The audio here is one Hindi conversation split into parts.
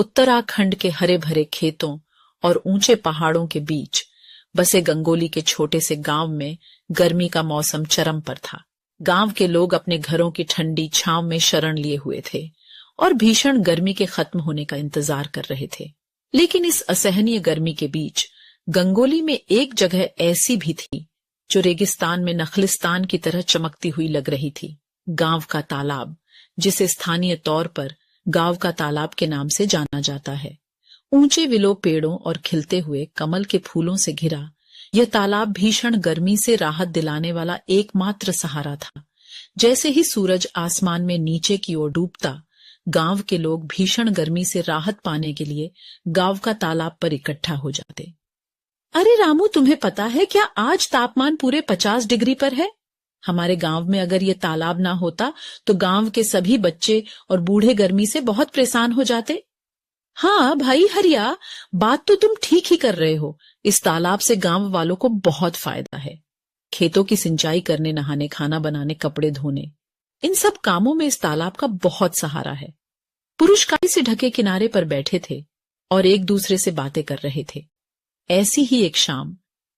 उत्तराखंड के हरे भरे खेतों और ऊंचे पहाड़ों के बीच बसे गंगोली के छोटे से गांव में गर्मी का मौसम चरम पर था। गांव के लोग अपने घरों की ठंडी छांव में शरण लिए हुए थे और भीषण गर्मी के खत्म होने का इंतजार कर रहे थे। लेकिन इस असहनीय गर्मी के बीच गंगोली में एक जगह ऐसी भी थी जो रेगिस्तान में नखलिस्तान की तरह चमकती हुई लग रही थी। गांव का तालाब, जिसे स्थानीय तौर पर गांव का तालाब के नाम से जाना जाता है, ऊंचे विलो पेड़ों और खिलते हुए कमल के फूलों से घिरा यह तालाब भीषण गर्मी से राहत दिलाने वाला एकमात्र सहारा था। जैसे ही सूरज आसमान में नीचे की ओर डूबता, गांव के लोग भीषण गर्मी से राहत पाने के लिए गांव का तालाब पर इकट्ठा हो जाते। अरे रामू, तुम्हें पता है क्या आज तापमान पूरे 50 डिग्री पर है? हमारे गांव में अगर ये तालाब ना होता तो गांव के सभी बच्चे और बूढ़े गर्मी से बहुत परेशान हो जाते। हाँ भाई हरिया, बात तो तुम ठीक ही कर रहे हो। इस तालाब से गांव वालों को बहुत फायदा है। खेतों की सिंचाई करने, नहाने, खाना बनाने, कपड़े धोने, इन सब कामों में इस तालाब का बहुत सहारा है। पुरुष काई से ढके किनारे पर बैठे थे और एक दूसरे से बातें कर रहे थे। ऐसी ही एक शाम,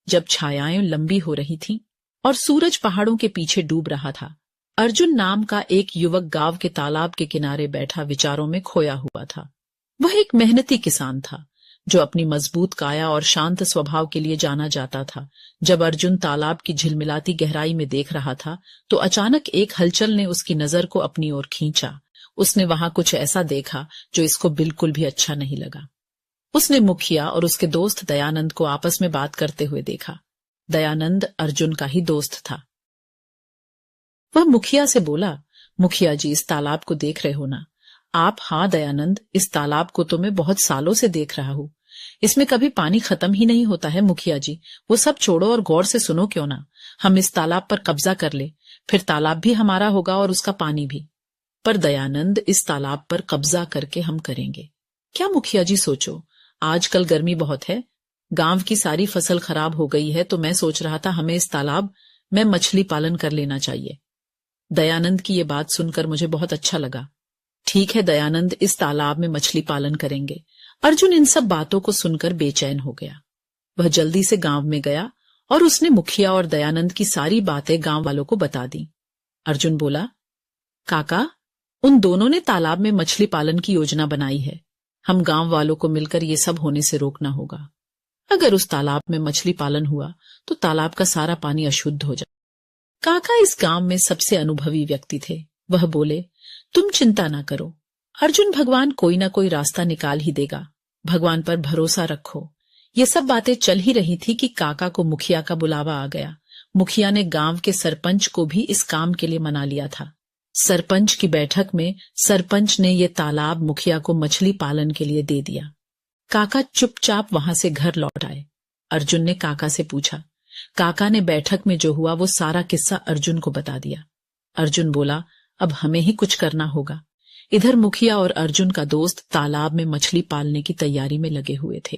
जब छायाएं लंबी हो रही थीं और सूरज पहाड़ों के पीछे डूब रहा था, अर्जुन नाम का एक युवक गांव के तालाब के किनारे बैठा विचारों में खोया हुआ था। वह एक मेहनती किसान था जो अपनी मजबूत काया और शांत स्वभाव के लिए जाना जाता था। जब अर्जुन तालाब की झिलमिलाती गहराई में देख रहा था तो अचानक एक हलचल ने उसकी नजर को अपनी ओर खींचा। उसने वहां कुछ ऐसा देखा जो इसको बिल्कुल भी अच्छा नहीं लगा। उसने मुखिया और उसके दोस्त दयानंद को आपस में बात करते हुए देखा। दयानंद अर्जुन का ही दोस्त था। वह मुखिया से बोला, मुखिया जी, इस तालाब को देख रहे हो ना आप? हाँ दयानंद, इस तालाब को तो मैं बहुत सालों से देख रहा हूँ। इसमें कभी पानी खत्म ही नहीं होता है। मुखिया जी, वो सब छोड़ो और गौर से सुनो क्यों ना। हम इस तालाब पर कब्जा कर ले, फिर तालाब भी हमारा होगा और उसका पानी भी। पर दयानंद, इस तालाब पर कब्जा करके हम करेंगे क्या? मुखिया जी सोचो, आजकल गर्मी बहुत है, गांव की सारी फसल खराब हो गई है, तो मैं सोच रहा था हमें इस तालाब में मछली पालन कर लेना चाहिए। दयानंद की ये बात सुनकर मुझे बहुत अच्छा लगा। ठीक है दयानंद, इस तालाब में मछली पालन करेंगे। अर्जुन इन सब बातों को सुनकर बेचैन हो गया। वह जल्दी से गांव में गया और उसने मुखिया और दयानंद की सारी बातें गांव वालों को बता दी। अर्जुन बोला, काका, उन दोनों ने तालाब में मछली पालन की योजना बनाई है। हम गांव वालों को मिलकर ये सब होने से रोकना होगा। अगर उस तालाब में मछली पालन हुआ तो तालाब का सारा पानी अशुद्ध हो जाए। काका इस गांव में सबसे अनुभवी व्यक्ति थे। वह बोले, तुम चिंता ना करो अर्जुन, भगवान कोई ना कोई रास्ता निकाल ही देगा। भगवान पर भरोसा रखो। ये सब बातें चल ही रही थी कि काका को मुखिया का बुलावा आ गया। मुखिया ने गांव के सरपंच को भी इस काम के लिए मना लिया था। सरपंच की बैठक में सरपंच ने ये तालाब मुखिया को मछली पालन के लिए दे दिया। काका चुपचाप वहां से घर लौट आए। अर्जुन ने काका से पूछा। काका ने बैठक में जो हुआ वो सारा किस्सा अर्जुन को बता दिया। अर्जुन बोला, अब हमें ही कुछ करना होगा। इधर मुखिया और अर्जुन का दोस्त तालाब में मछली पालने की तैयारी में लगे हुए थे।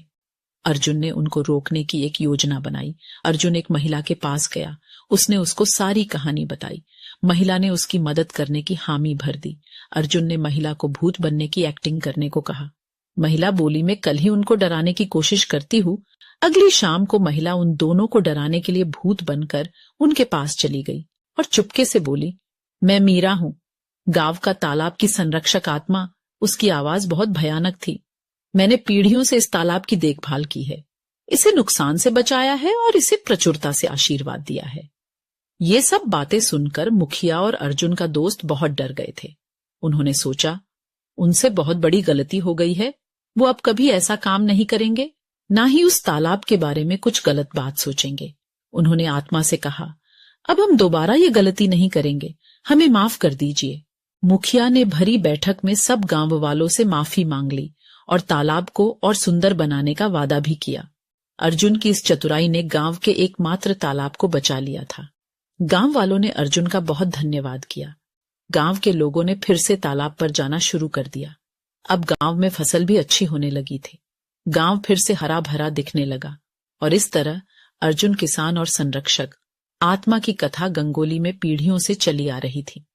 अर्जुन ने उनको रोकने की एक योजना बनाई। अर्जुन एक महिला के पास गया। उसने उसको सारी कहानी बताई। महिला ने उसकी मदद करने की हामी भर दी। अर्जुन ने महिला को भूत बनने की एक्टिंग करने को कहा। महिला बोली, मैं कल ही उनको डराने की कोशिश करती हूँ। अगली शाम को महिला उन दोनों को डराने के लिए भूत बनकर उनके पास चली गई और चुपके से बोली, मैं मीरा हूं, गांव का तालाब की संरक्षक आत्मा। उसकी आवाज बहुत भयानक थी। मैंने पीढ़ियों से इस तालाब की देखभाल की है, इसे नुकसान से बचाया है और इसे प्रचुरता से आशीर्वाद दिया है। ये सब बातें सुनकर मुखिया और अर्जुन का दोस्त बहुत डर गए थे। उन्होंने सोचा, उनसे बहुत बड़ी गलती हो गई है। वो अब कभी ऐसा काम नहीं करेंगे, ना ही उस तालाब के बारे में कुछ गलत बात सोचेंगे। उन्होंने आत्मा से कहा, अब हम दोबारा ये गलती नहीं करेंगे, हमें माफ कर दीजिए। मुखिया ने भरी बैठक में सब गांव वालों से माफी मांग ली और तालाब को और सुंदर बनाने का वादा भी किया। अर्जुन की इस चतुराई ने गांव के एकमात्र तालाब को बचा लिया था। गांव वालों ने अर्जुन का बहुत धन्यवाद किया। गांव के लोगों ने फिर से तालाब पर जाना शुरू कर दिया। अब गांव में फसल भी अच्छी होने लगी थी। गांव फिर से हरा भरा दिखने लगा और इस तरह अर्जुन किसान और संरक्षक आत्मा की कथा गंगोली में पीढ़ियों से चली आ रही थी।